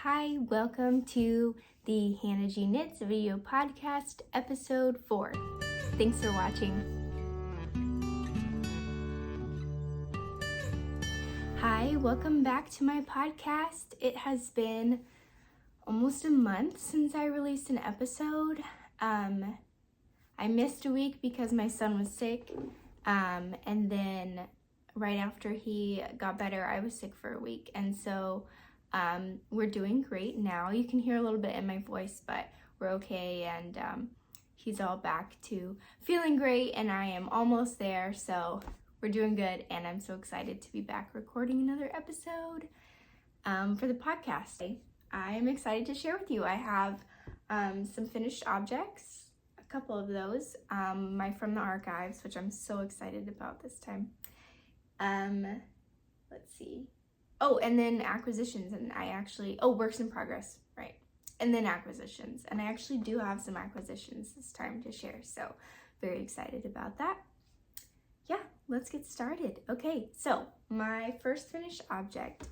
Hi, welcome to the Hannah G Knits video podcast, episode 4. Thanks for watching. Hi, welcome back to my podcast. It has been almost a month since I released an episode. I missed a week because my son was sick, and then right after he got better, I was sick for a week, and so we're doing great now. You can hear a little bit in my voice, but we're okay, and he's all back to feeling great, and I am almost there, so we're doing good, and I'm so excited to be back recording another episode for the podcast. I am excited to share with you. I have some finished objects, a couple of those, from the archives, which I'm so excited about this time. Let's see. Oh, and then acquisitions, and works in progress, right? And then acquisitions, and I actually do have some acquisitions this time to share, so very excited about that. Yeah, let's get started. Okay, so my first finished object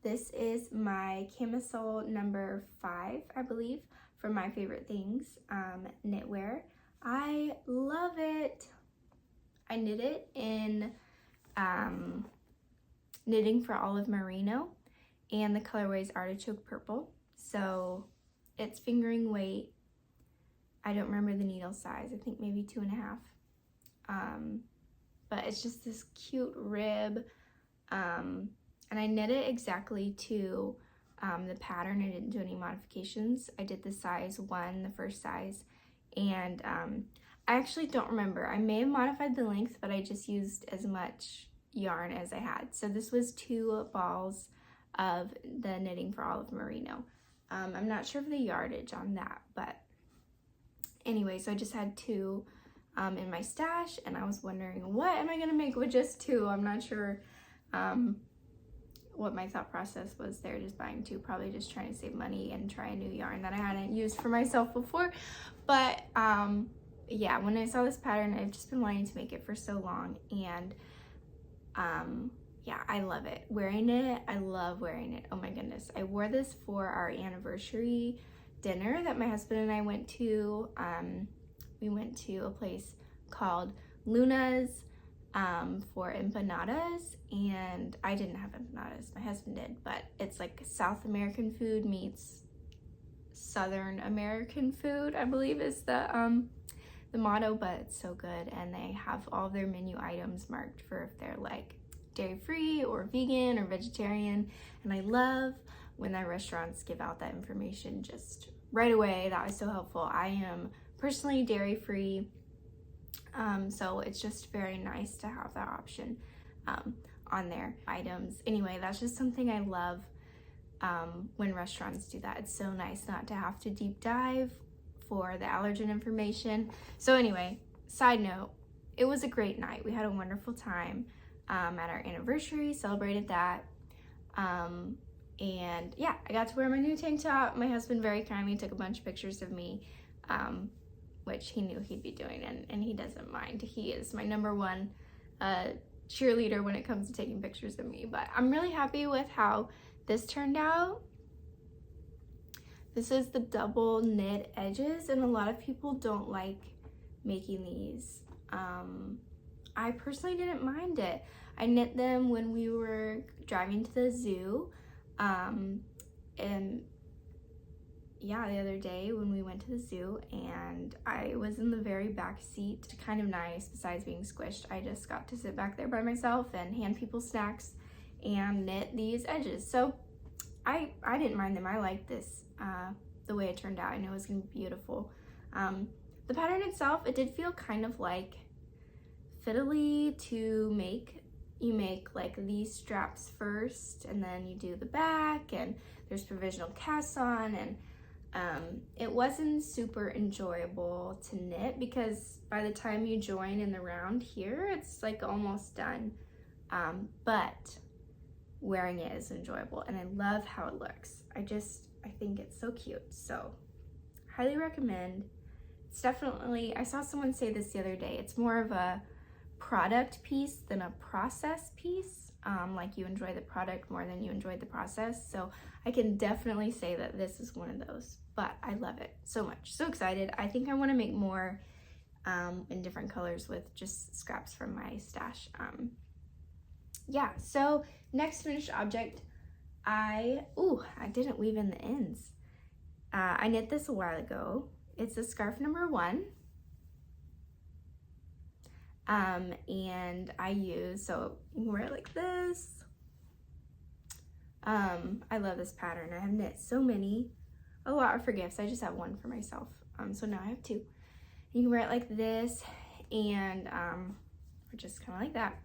this is my Camisole number 5, I believe, for My Favorite Things knitwear. I love it. I knit it in Knitting for Olive Merino, and the colorway is Artichoke Purple. So it's fingering weight. I don't remember the needle size. I think maybe 2.5. But it's just this cute rib. And I knit it exactly to the pattern. I didn't do any modifications. I did the size 1, the first size, and I actually don't remember. I may have modified the length, but I just used as much yarn as I had. So this was 2 balls of the Knitting for Olive Merino. I'm not sure of the yardage on that, but anyway, so I just had 2 in my stash, and I was wondering, what am I gonna make with just 2? I'm not sure what my thought process was there, just buying 2, probably just trying to save money and try a new yarn that I hadn't used for myself before. But yeah, when I saw this pattern, I've just been wanting to make it for so long, and yeah, I love it. Wearing it, I love wearing it. Oh my goodness. I wore this for our anniversary dinner that my husband and I went to. We went to a place called Luna's for empanadas, and I didn't have empanadas, my husband did, but it's like South American food meets Southern American food, I believe is the motto, but it's so good, and they have all their menu items marked for if they're like dairy-free or vegan or vegetarian, and I love when the restaurants give out that information just right away. That was so helpful. I am personally dairy-free, so it's just very nice to have that option on their items. Anyway, that's just something I love when restaurants do that. It's so nice not to have to deep dive for the allergen information. So anyway, side note, it was a great night. We had a wonderful time at our anniversary, celebrated that. And yeah, I got to wear my new tank top. My husband very kindly took a bunch of pictures of me, which he knew he'd be doing, and he doesn't mind. He is my number 1 cheerleader when it comes to taking pictures of me. But I'm really happy with how this turned out. This is the double knit edges, and a lot of people don't like making these. I personally didn't mind it. I knit them when we were driving to the zoo, and yeah, the other day when we went to the zoo, and I was in the very back seat. Kind of nice. Besides being squished, I just got to sit back there by myself and hand people snacks and knit these edges. So I didn't mind them. I liked this, the way it turned out. I know it was gonna be beautiful. The pattern itself, it did feel kind of like fiddly to make. You make like these straps first, and then you do the back, and there's provisional casts on, and it wasn't super enjoyable to knit because by the time you join in the round here, it's like almost done. But wearing it is enjoyable, and I love how it looks. I think it's so cute. So highly recommend It's definitely, I saw someone say this the other day, it's more of a product piece than a process piece. Like you enjoy the product more than you enjoy the process. So I can definitely say that this is one of those, but I love it so much. So excited. I think I want to make more in different colors with just scraps from my stash. Yeah, so next finished object, I didn't weave in the ends. I knit this a while ago. It's a scarf number 1. And I use, so you can wear it like this. I love this pattern. I have knit so many, a lot for gifts. I just have one for myself. So now I have 2. You can wear it like this, and or just kind of like that.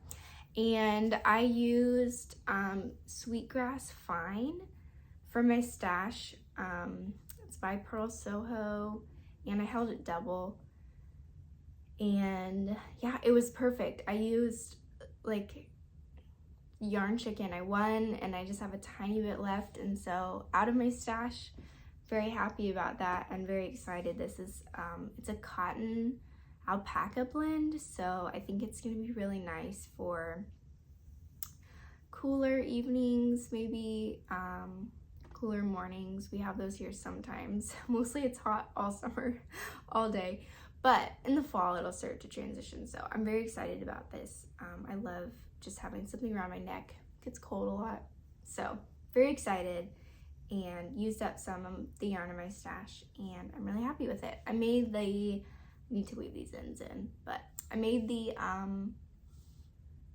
And I used Sweetgrass Fine for my stash. It's by Purl Soho, and I held it double. And yeah, it was perfect. I used like yarn chicken. I won, and I just have a tiny bit left, and so out of my stash, very happy about that and very excited. This is it's a cotton alpaca blend, so I think it's gonna be really nice for cooler evenings, maybe cooler mornings. We have those here sometimes. Mostly it's hot all summer, all day. But in the fall, it'll start to transition. So I'm very excited about this. I love just having something around my neck. It gets cold a lot. So very excited, and used up some of the yarn in my stash, and I'm really happy with it. I made the, I need to weave these ends in, but I made the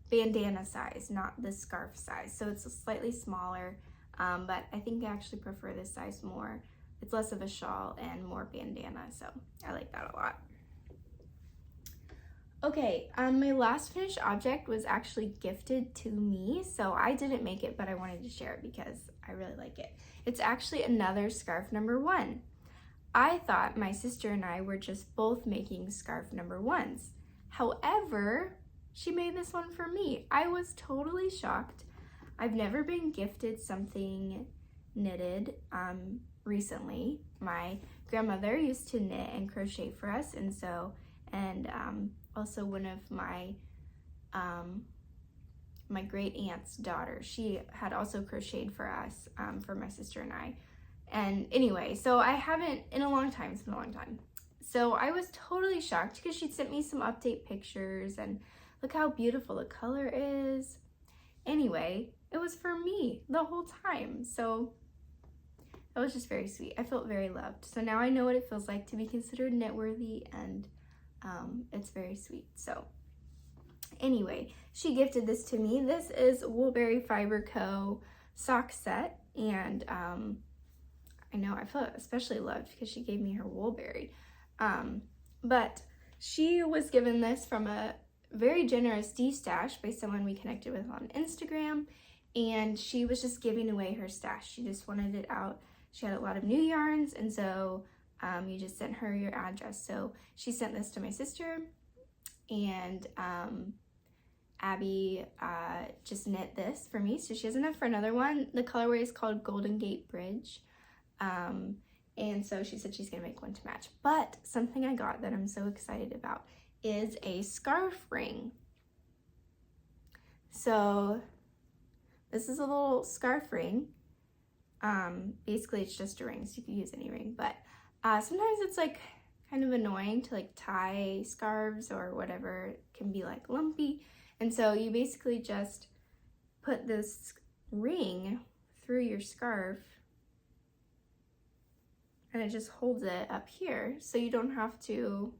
bandana size, not the scarf size. So it's a slightly smaller, but I think I actually prefer this size more. It's less of a shawl and more bandana, so I like that a lot. Okay, my last finished object was actually gifted to me, so I didn't make it, but I wanted to share it because I really like it. It's actually another scarf number 1. I thought my sister and I were just both making scarf number 1s. However, she made this one for me. I was totally shocked. I've never been gifted something knitted recently. My grandmother used to knit and crochet for us, and so, also one of my my great aunt's daughter, she had also crocheted for us, for my sister and I. And anyway, so I haven't in a long time. It's been a long time. So I was totally shocked because she'd sent me some update pictures, and look how beautiful the color is. Anyway, it was for me the whole time. So that was just very sweet. I felt very loved. So now I know what it feels like to be considered knit-worthy, and it's very sweet. So anyway, she gifted this to me. This is Woolberry Fiber Co. sock set, and I know I felt especially loved because she gave me her Woolberry. But she was given this from a very generous D-stash by someone we connected with on Instagram, and she was just giving away her stash. She just wanted it out. She had a lot of new yarns, and so you just sent her your address. So she sent this to my sister, and Abby just knit this for me, so she has enough for another one. The colorway is called Golden Gate Bridge, and so she said she's gonna make one to match. But something I got that I'm so excited about is a scarf ring. So this is a little scarf ring. Basically it's just a ring, so you can use any ring, but sometimes it's like kind of annoying to like tie scarves or whatever. It can be like lumpy, and so you basically just put this ring through your scarf, and it just holds it up here, so you don't have to,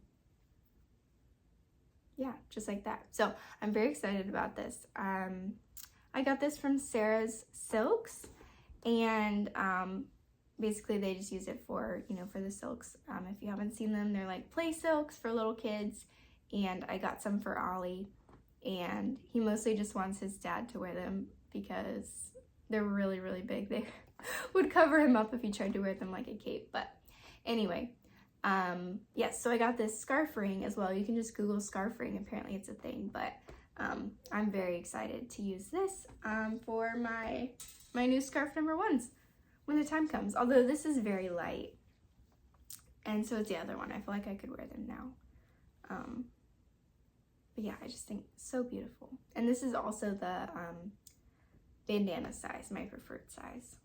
yeah, just like that. So I'm very excited about this. I got this from Sarah's Silks, and basically they just use it for, you know, for the silks. If you haven't seen them, they're like play silks for little kids, and I got some for Ollie, and he mostly just wants his dad to wear them because they're really, really big. They would cover him up if he tried to wear them like a cape. But anyway, yes, so I got this scarf ring as well. You can just Google scarf ring, apparently it's a thing, but I'm very excited to use this for my new scarf number 1s when the time comes. Although this is very light, And so it's the other one. I feel like I could wear them now. But yeah, I just think so beautiful. And this is also the bandana size, my preferred size.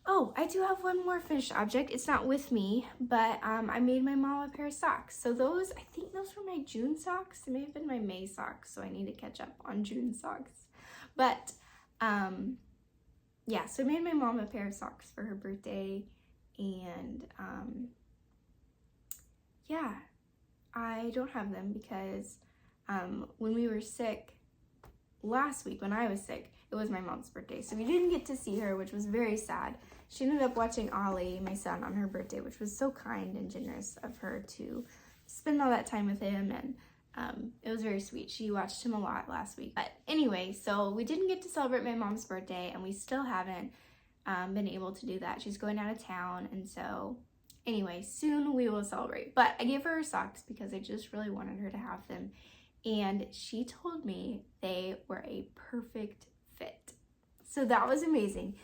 Oh, I do have one more finished object. It's not with me, but I made my mom a pair of socks. So those, I think those were my June socks. They may have been my May socks, so I need to catch up on June socks. But yeah, so I made my mom a pair of socks for her birthday, and yeah, I don't have them because when we were sick last week, when I was sick, it was my mom's birthday, so we didn't get to see her, which was very sad. She ended up watching Ollie, my son, on her birthday, which was so kind and generous of her to spend all that time with him, and it was very sweet. She watched him a lot last week. But anyway, so we didn't get to celebrate my mom's birthday, and we still haven't been able to do that. She's going out of town, and so anyway, soon we will celebrate. But I gave her her socks because I just really wanted her to have them, and she told me they were a perfect fit. So that was amazing.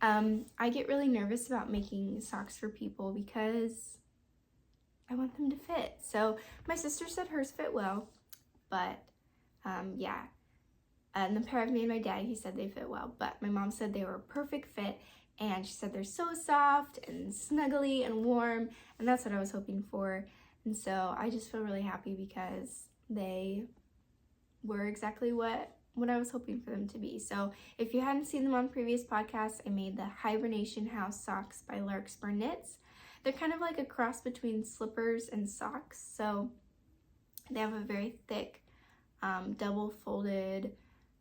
I get really nervous about making socks for people because I want them to fit. So my sister said hers fit well, but yeah. And the pair I've made my dad, he said they fit well, but my mom said they were a perfect fit, and she said they're so soft and snuggly and warm, and that's what I was hoping for. And so I just feel really happy because they were exactly what I was hoping for them to be. So if you hadn't seen them on previous podcasts, I made the Hibernation House socks by Larkspur Knits. They're kind of like a cross between slippers and socks. So they have a very thick, double folded,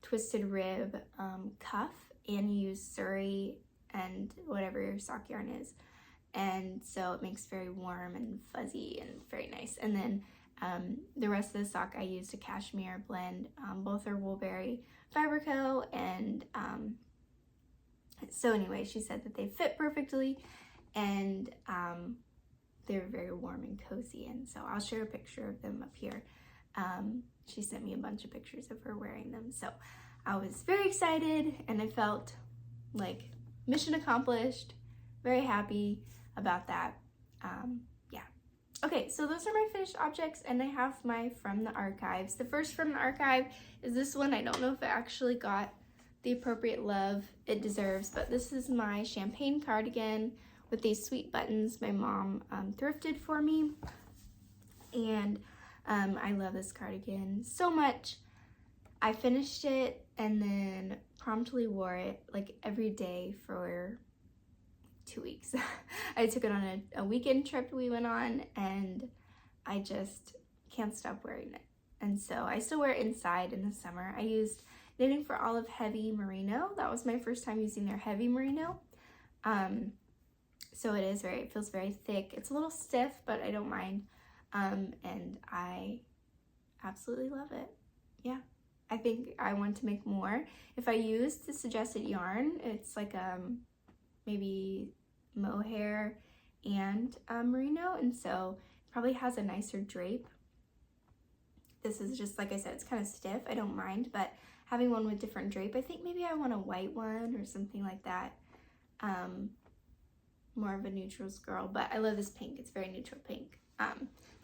twisted rib cuff, and you use Surrey and whatever your sock yarn is. And so it makes very warm and fuzzy and very nice. And then the rest of the sock I used a Cashmere blend. Both are Woolberry Fiber Co. And so anyway, she said that they fit perfectly, and they're very warm and cozy. And so I'll share a picture of them up here. She sent me a bunch of pictures of her wearing them. So I was very excited, and I felt like mission accomplished, very happy about that. Okay, so those are my finished objects, and I have my from the archives. The first from the archive is this one. I don't know if it actually got the appropriate love it deserves, but this is my champagne cardigan with these sweet buttons my mom thrifted for me, and I love this cardigan so much. I finished it and then promptly wore it like every day for 2 weeks. I took it on a weekend trip we went on, and I just can't stop wearing it. And so I still wear it inside in the summer. I used Knitting for Olive Heavy Merino. That was my first time using their heavy merino. So it feels very thick. It's a little stiff, but I don't mind. And I absolutely love it. Yeah. I think I want to make more. If I use the suggested yarn, it's like maybe mohair and merino, and so it probably has a nicer drape. This is just, like I said, it's kind of stiff. I don't mind, but having one with different drape, I think maybe I want a white one or something like that. More of a neutrals girl, but I love this pink. It's very neutral pink.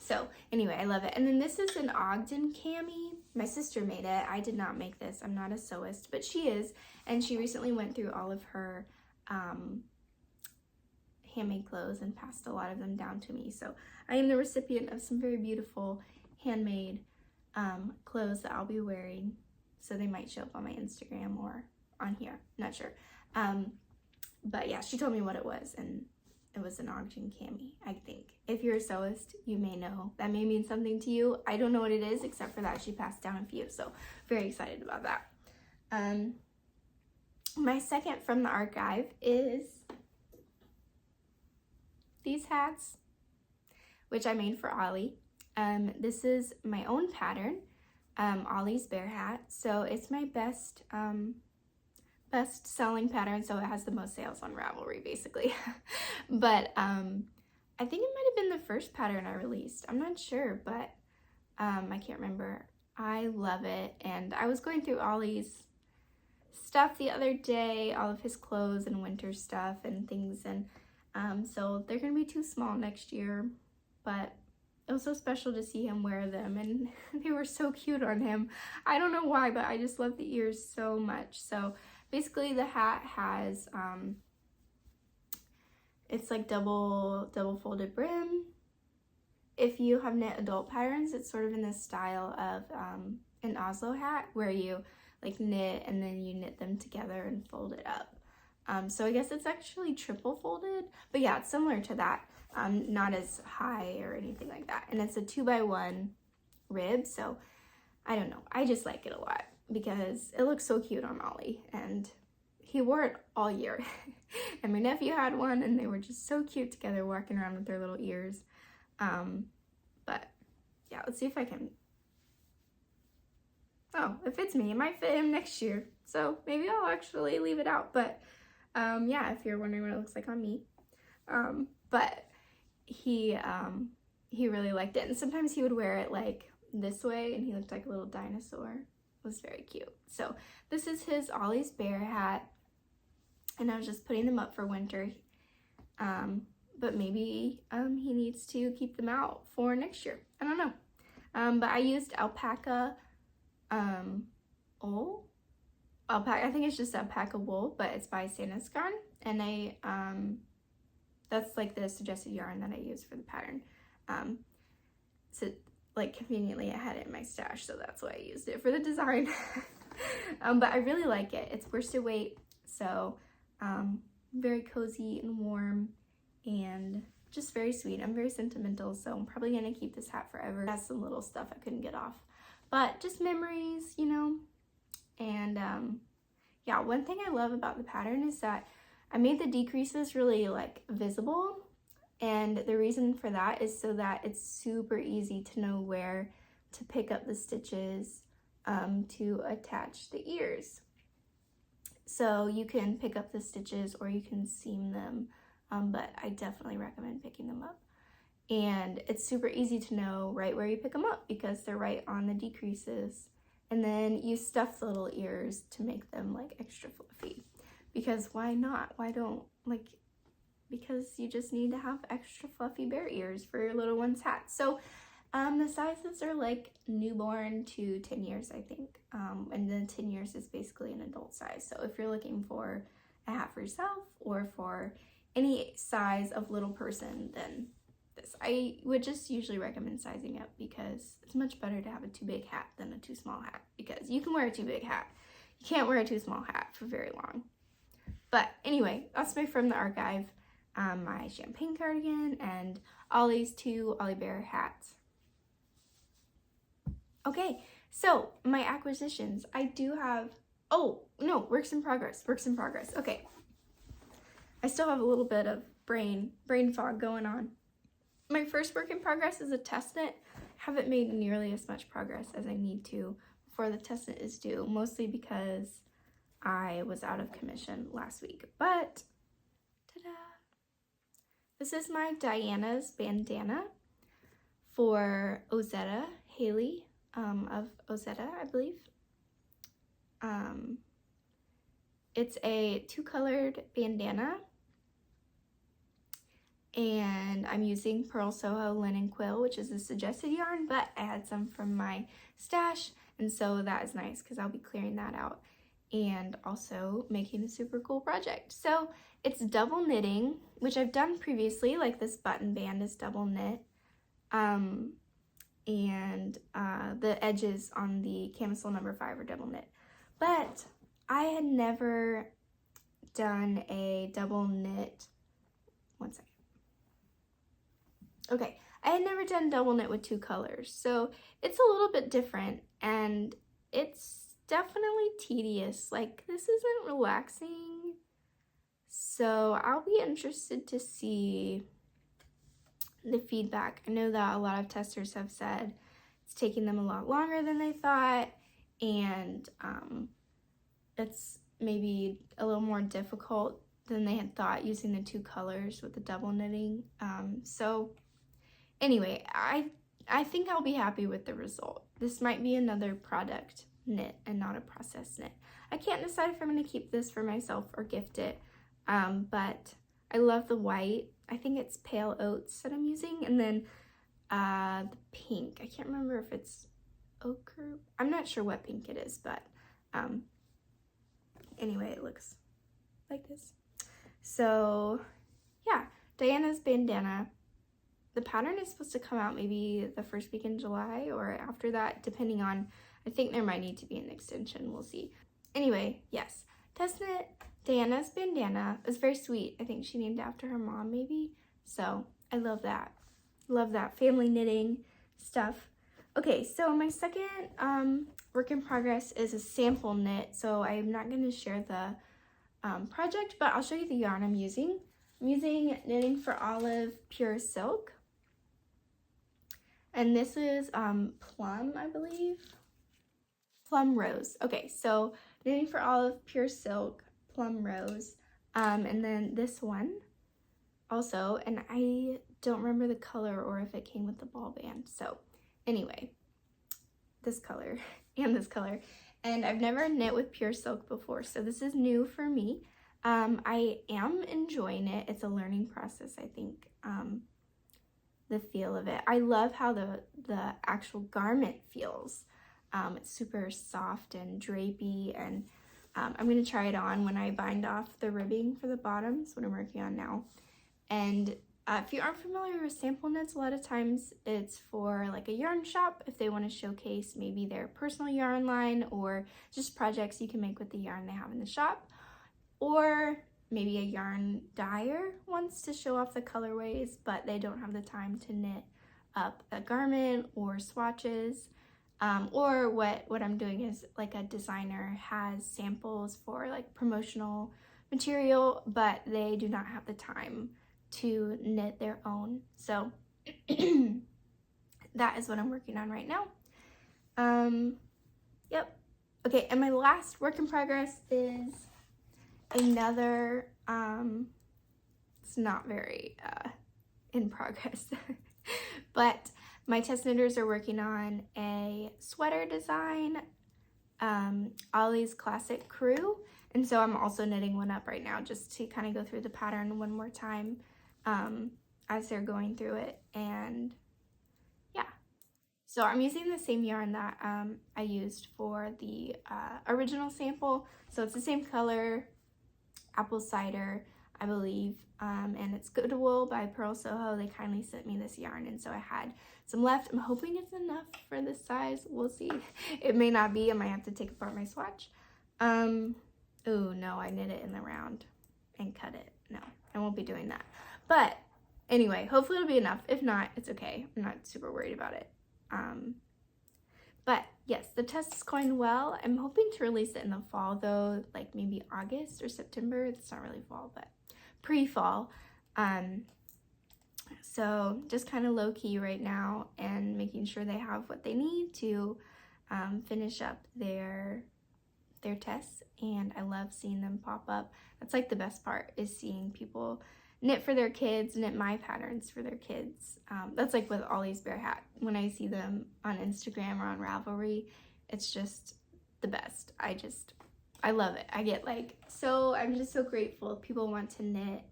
So anyway, I love it. And then this is an Ogden cami. My sister made it. I did not make this. I'm not a sewist, but she is, and she recently went through all of her handmade clothes and passed a lot of them down to me. So I am the recipient of some very beautiful handmade clothes that I'll be wearing. So they might show up on my Instagram or on here, not sure. But yeah, she told me what it was, and it was an Ogden cami, I think. If you're a sewist, you may know. That may mean something to you. I don't know what it is, except for that she passed down a few, so very excited about that. My second from the archive is these hats, which I made for Ollie. This is my own pattern, Ollie's bear hat. So it's my best selling pattern, so it has the most sales on Ravelry basically. But I think it might have been the first pattern I released. I'm not sure, but I can't remember. I love it, and I was going through Ollie's stuff the other day, all of his clothes and winter stuff and things, and So they're gonna be too small next year, but it was so special to see him wear them, and they were so cute on him. I don't know why, but I just love the ears so much. So basically the hat has, it's like double folded brim. If you have knit adult patterns, it's sort of in the style of an Oslo hat, where you like knit and then you knit them together and fold it up. So I guess it's actually triple folded, but yeah, it's similar to that. Not as high or anything like that. And it's a 2x1 rib, so I don't know. I just like it a lot because it looks so cute on Ollie, and he wore it all year. And my nephew had one, and they were just so cute together walking around with their little ears. But yeah, let's see if I can. Oh, it fits me. It might fit him next year, so maybe I'll actually leave it out. But yeah, if you're wondering what it looks like on me. But he really liked it, and sometimes he would wear it like this way, and he looked like a little dinosaur. It was very cute. So this is his Ollie's bear hat, and I was just putting them up for winter. But maybe he needs to keep them out for next year. I don't know. But I used Alpakka wool. I think it's just Alpakka wool, but it's by Sandnes Garn, and that's like the suggested yarn that I use for the pattern. So like conveniently I had it in my stash, so that's why I used it for the design. But I really like it. It's worsted weight, so very cozy and warm and just very sweet. I'm very sentimental, so I'm probably gonna keep this hat forever. It has some little stuff I couldn't get off, but just memories, you know. And yeah, one thing I love about the pattern is that I made the decreases really like visible, and the reason for that is so that it's super easy to know where to pick up the stitches to attach the ears. So you can pick up the stitches or you can seam them, but I definitely recommend picking them up. And it's super easy to know right where you pick them up because they're right on the decreases. And then you stuff the little ears to make them like extra fluffy. Because why not? Why don't, like, because you just need to have extra fluffy bear ears for your little one's hat. So the sizes are like newborn to 10 years, I think. And then 10 years is basically an adult size. So if you're looking for a hat for yourself or for any size of little person, then this. I would just usually recommend sizing up because it's much better to have a too big hat than a too small hat, because you can wear a too big hat. You can't wear a too small hat for very long. But anyway, that's my From the Archive, my champagne cardigan and Ollie's 2 Ollie Bear hats. Okay, so my acquisitions. I do have, oh no, works in progress. Okay, I still have a little bit of brain fog going on. My first work in progress is a test knit. Haven't made nearly as much progress as I need to before the test knit is due, mostly because I was out of commission last week. But ta-da! This is my Diana's bandana for Ozetta, Haley of Ozetta, I believe. It's a 2-colored bandana, and I'm using Purl Soho Linen Quill, which is a suggested yarn, but I had some from my stash, and so that is nice because I'll be clearing that out and also making a super cool project. So it's double knitting, which I've done previously, like this button band is double knit, and the edges on the Camisole number 5 are double knit. But I had never done a double knit, one second. Okay, I had never done double knit with 2 colors, so it's a little bit different, and it's definitely tedious. Like, this isn't relaxing, so I'll be interested to see the feedback. I know that a lot of testers have said it's taking them a lot longer than they thought, and it's maybe a little more difficult than they had thought using the 2 colors with the double knitting. So anyway, I think I'll be happy with the result. This might be another product knit and not a process knit. I can't decide if I'm going to keep this for myself or gift it, but I love the white. I think it's Pale Oats that I'm using. And then the pink. I can't remember if it's ochre. I'm not sure what pink it is, but anyway, it looks like this. So yeah, Diana's Bandana. The pattern is supposed to come out maybe the first week in July or after that, depending on, I think there might need to be an extension, we'll see. Anyway, yes, test knit Diana's Bandana. It's very sweet. I think she named it after her mom maybe. So I love that. Love that family knitting stuff. Okay, so my second work in progress is a sample knit. So I'm not going to share the project, but I'll show you the yarn I'm using. I'm using Knitting for Olive Pure Silk. And this is Plum, I believe. Plum Rose. Okay, so Knitting for Olive Pure Silk, Plum Rose. And then this one also, and I don't remember the color or if it came with the ball band. So anyway, this color and this color. And I've never knit with pure silk before, so this is new for me. I am enjoying it. It's a learning process, I think. The feel of it. I love how the actual garment feels. It's super soft and drapey, and I'm going to try it on when I bind off the ribbing for the bottoms, what I'm working on now. And if you aren't familiar with sample knits, a lot of times it's for like a yarn shop if they want to showcase maybe their personal yarn line or just projects you can make with the yarn they have in the shop. Or maybe a yarn dyer wants to show off the colorways, but they don't have the time to knit up a garment or swatches. Or what I'm doing is like a designer has samples for like promotional material, but they do not have the time to knit their own. So that is what I'm working on right now. Yep. Okay, and my last work in progress is another, it's not very in progress, but my test knitters are working on a sweater design, Ollie's Classic Crew, and so I'm also knitting one up right now just to kind of go through the pattern one more time as they're going through it. And yeah, so I'm using the same yarn that I used for the original sample, so it's the same color, apple cider, I believe, and it's Good Wool by Purl Soho. They kindly sent me this yarn, and so I had some left. I'm hoping it's enough for this size. We'll see. It may not be. I might have to take apart my swatch. Oh no, I knit it in the round and cut it. No, I won't be doing that. But anyway, hopefully it'll be enough. If not, it's okay. I'm not super worried about it. But yes, the test is going well. I'm hoping to release it in the fall though, like maybe August or September. It's not really fall, but pre-fall. So just kind of low-key right now and making sure they have what they need to finish up their tests. And I love seeing them pop up. That's like the best part, is seeing people knit for their kids, knit my patterns for their kids. That's like with Ollie's Bear Hat. When I see them on Instagram or on Ravelry, it's just the best. I love it. I get like, I'm just so grateful people want to knit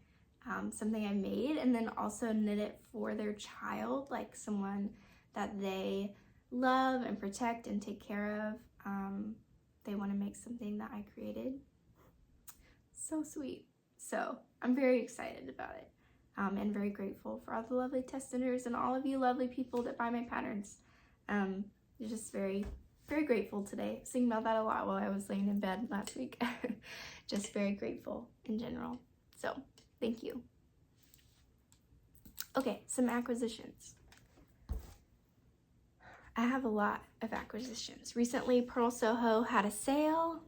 something I made and then also knit it for their child, like someone that they love and protect and take care of. They want to make something that I created. So sweet. So I'm very excited about it and very grateful for all the lovely test knitters and all of you lovely people that buy my patterns. Just very, very grateful today. I was thinking about that a lot while I was laying in bed last week. Just very grateful in general. So thank you. Okay, some acquisitions. I have a lot of acquisitions. Recently, Purl Soho had a sale.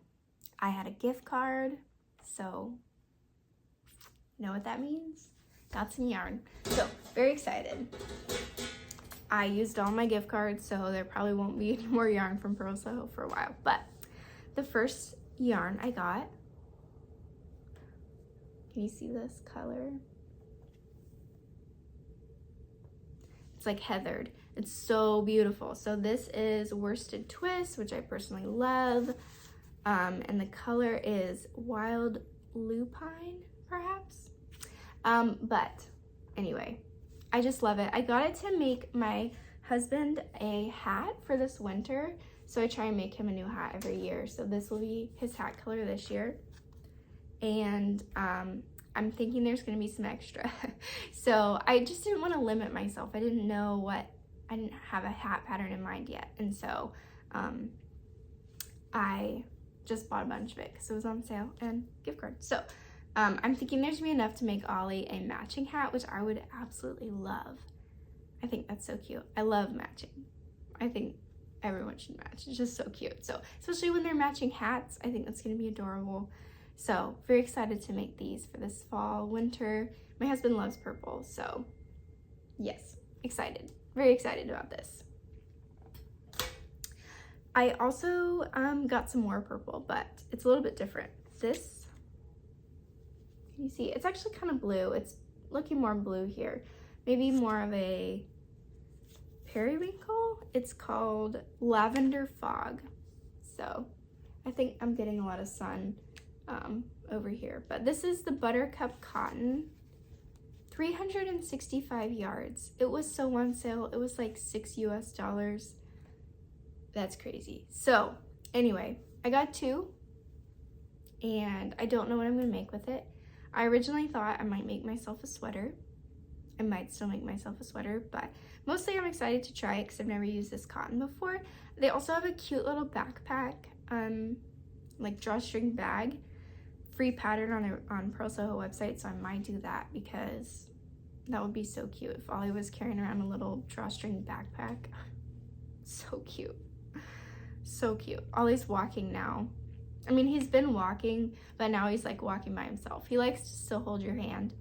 I had a gift card, so you know what that means? Got some yarn. So, very excited. I used all my gift cards, so there probably won't be any more yarn from Purl Soho for a while. But the first yarn I got, can you see this color? It's like heathered. It's so beautiful. So this is Worsted Twist, which I personally love. And the color is Wild Lupine, perhaps. But anyway, I just love it. I got it to make my husband a hat for this winter. So I try and make him a new hat every year. So this will be his hat color this year. And I'm thinking there's gonna be some extra. So I just didn't want to limit myself. I didn't have a hat pattern in mind yet. And so I just bought a bunch of it because it was on sale and gift card. So I'm thinking there's gonna be enough to make Ollie a matching hat, which I would absolutely love. I think that's so cute. I love matching. I think everyone should match. It's just so cute. So especially when they're matching hats, I think that's gonna be adorable. So very excited to make these for this fall, winter. My husband loves purple, so yes, excited. Very excited about this. I also got some more purple, but it's a little bit different. This, you see, it's actually kind of blue. It's looking more blue here. Maybe more of a periwinkle. It's called Lavender Fog. So I think I'm getting a lot of sun over here. But this is the Buttercup Cotton, 365 yards. It was so on sale. It was like $6 US. That's crazy. So anyway, I got 2 and I don't know what I'm gonna make with it. I originally thought I might make myself a sweater. I might still make myself a sweater, but mostly I'm excited to try it because I've never used this cotton before. They also have a cute little backpack, like drawstring bag, free pattern on Purl Soho website, so I might do that because that would be so cute if Ollie was carrying around a little drawstring backpack. So cute. So cute. Ollie's walking now. I mean, he's been walking, but now he's like walking by himself. He likes to still hold your hand.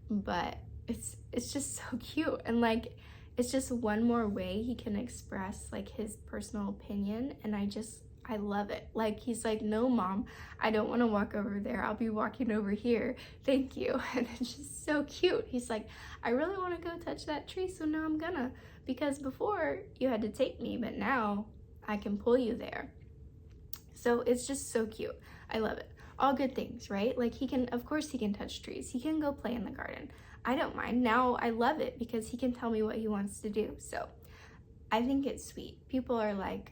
But it's just so cute, and like it's just one more way he can express like his personal opinion, and I love it. Like he's like, no mom, I don't want to walk over there, I'll be walking over here, thank you. And it's just so cute. He's like, I really want to go touch that tree, so now I'm gonna, because before you had to take me, but now I can pull you there. So it's just so cute. I love it. All good things, right? Like of course he can touch trees. He can go play in the garden. I don't mind. Now I love it because he can tell me what he wants to do. So I think it's sweet. People are like,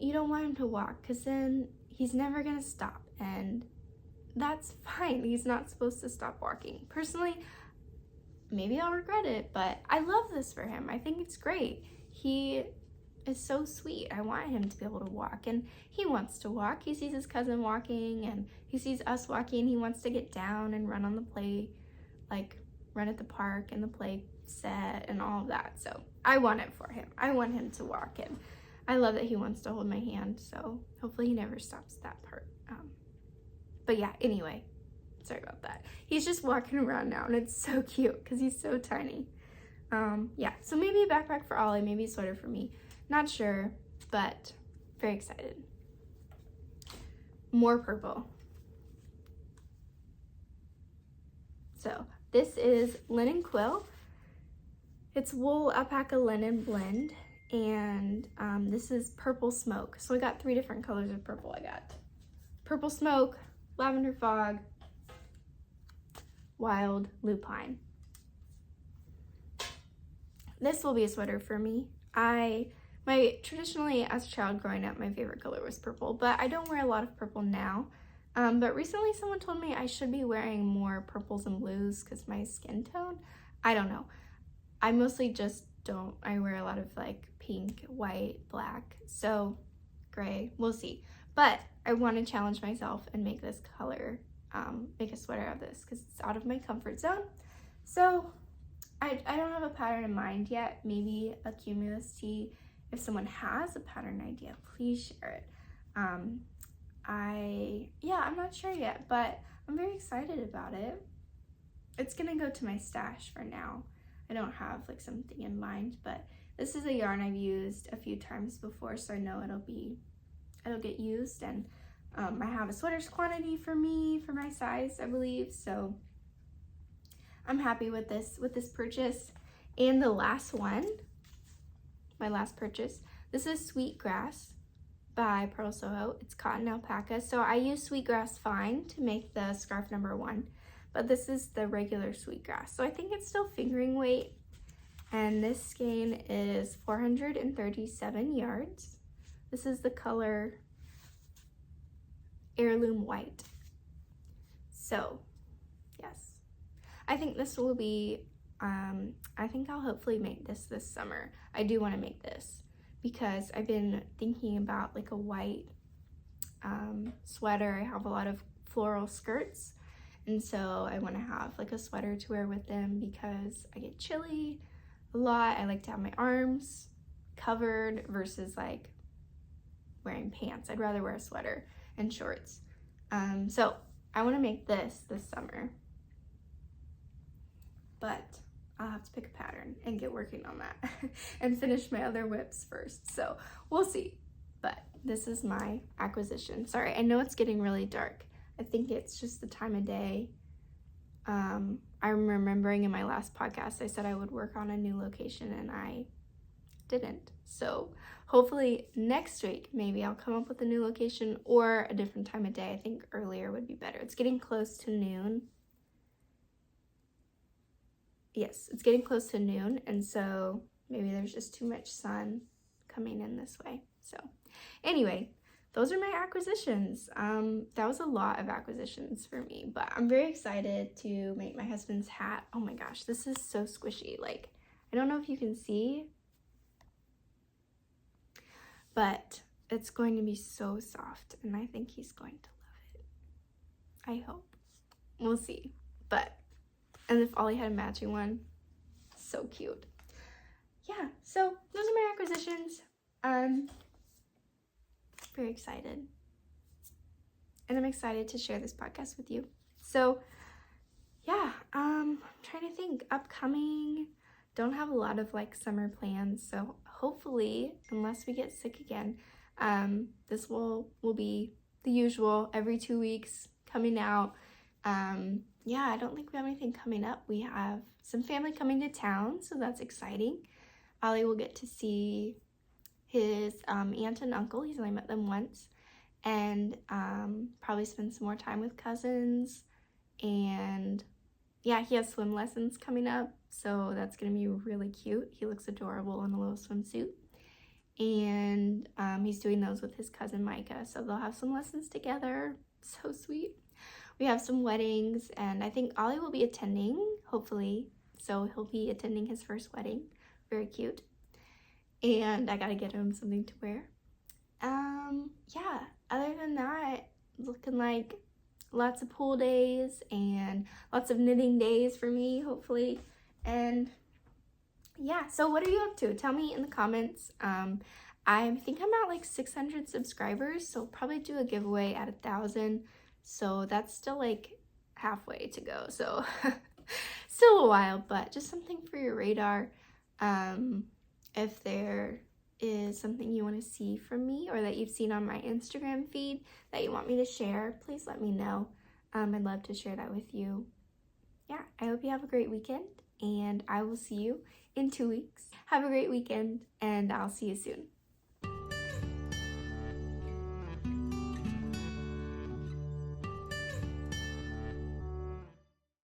you don't want him to walk because then he's never gonna stop. And that's fine. He's not supposed to stop walking. Personally, maybe I'll regret it, but I love this for him. I think it's great. He is so sweet. I want him to be able to walk, and he wants to walk. He sees his cousin walking and he sees us walking. He wants to get down and run on the play, like run at the park and the play set and all of that. So I want it for him. I want him to walk, and I love that he wants to hold my hand. So hopefully he never stops that part. But yeah, anyway, sorry about that. He's just walking around now, and it's so cute because he's so tiny. Yeah, so maybe a backpack for Ollie, maybe a sweater for me. Not sure, but very excited. More purple. So this is Linen Quill. It's wool alpaca linen blend, and this is Purple Smoke. So I got 3 different colors of purple. I got Purple Smoke, Lavender Fog, Wild Lupine. This will be a sweater for me. Traditionally as a child growing up, my favorite color was purple, but I don't wear a lot of purple now. But recently someone told me I should be wearing more purples and blues because my skin tone, I don't know. I mostly just don't. I wear a lot of like pink, white, black, so gray, we'll see. But I want to challenge myself and make this color, make a sweater of this because it's out of my comfort zone. So I don't have a pattern in mind yet. Maybe a cumulus tee. If someone has a pattern idea, please share it. I'm not sure yet, but I'm very excited about it. It's gonna go to my stash for now. I don't have like something in mind, but this is a yarn I've used a few times before, so I know it'll get used, and I have a sweater's quantity for me, for my size, I believe, so I'm happy with this purchase. And the last one, my last purchase, this is Sweetgrass by Purl Soho. It's cotton alpaca. So I use Sweetgrass Fine to make the scarf number 1. but this is the regular sweetgrass. So I think it's still fingering weight. And this skein is 437 yards. This is the color Heirloom White. So, yes. I think this will be, I think I'll hopefully make this summer. I do want to make this because I've been thinking about like a white sweater. I have a lot of floral skirts, and so I want to have like a sweater to wear with them because I get chilly a lot. I like to have my arms covered versus like wearing pants. I'd rather wear a sweater and shorts. So I want to make this summer, but I'll have to pick a pattern and get working on that and finish my other whips first. So we'll see. But this is my acquisition. Sorry, I know it's getting really dark. I think it's just the time of day. I'm remembering in my last podcast, I said I would work on a new location and I didn't. So hopefully next week, maybe I'll come up with a new location or a different time of day. I think earlier would be better. It's getting close to noon. Yes, it's getting close to noon, and so maybe there's just too much sun coming in this way. So anyway, those are my acquisitions. That was a lot of acquisitions for me, but I'm very excited to make my husband's hat. Oh my gosh, this is so squishy. Like, I don't know if you can see, but it's going to be so soft, and I think he's going to love it. I hope. We'll see. And if Ollie had a matching one, so cute. Yeah, so those are my acquisitions. Very excited. And I'm excited to share this podcast with you. So yeah, I'm trying to think. Upcoming, don't have a lot of like summer plans. So hopefully, unless we get sick again, this will be the usual every 2 weeks coming out. Yeah, I don't think we have anything coming up. We have some family coming to town, so that's exciting. Ollie will get to see his aunt and uncle. He's only met them once. And probably spend some more time with cousins. And yeah, he has swim lessons coming up, so that's going to be really cute. He looks adorable in a little swimsuit. And he's doing those with his cousin Micah, so they'll have some lessons together. So sweet. We have some weddings, and I think Ollie will be attending, hopefully. So he'll be attending his first wedding. Very cute. And I gotta get him something to wear. Yeah, other than that, looking like lots of pool days and lots of knitting days for me, hopefully. And yeah, so what are you up to? Tell me in the comments. I think I'm at like 600 subscribers, so I'll probably do a giveaway at 1,000. So that's still like halfway to go. So still a while, but just something for your radar. If there is something you want to see from me or that you've seen on my Instagram feed that you want me to share, please let me know. I'd love to share that with you. Yeah, I hope you have a great weekend, and I will see you in 2 weeks. Have a great weekend, and I'll see you soon.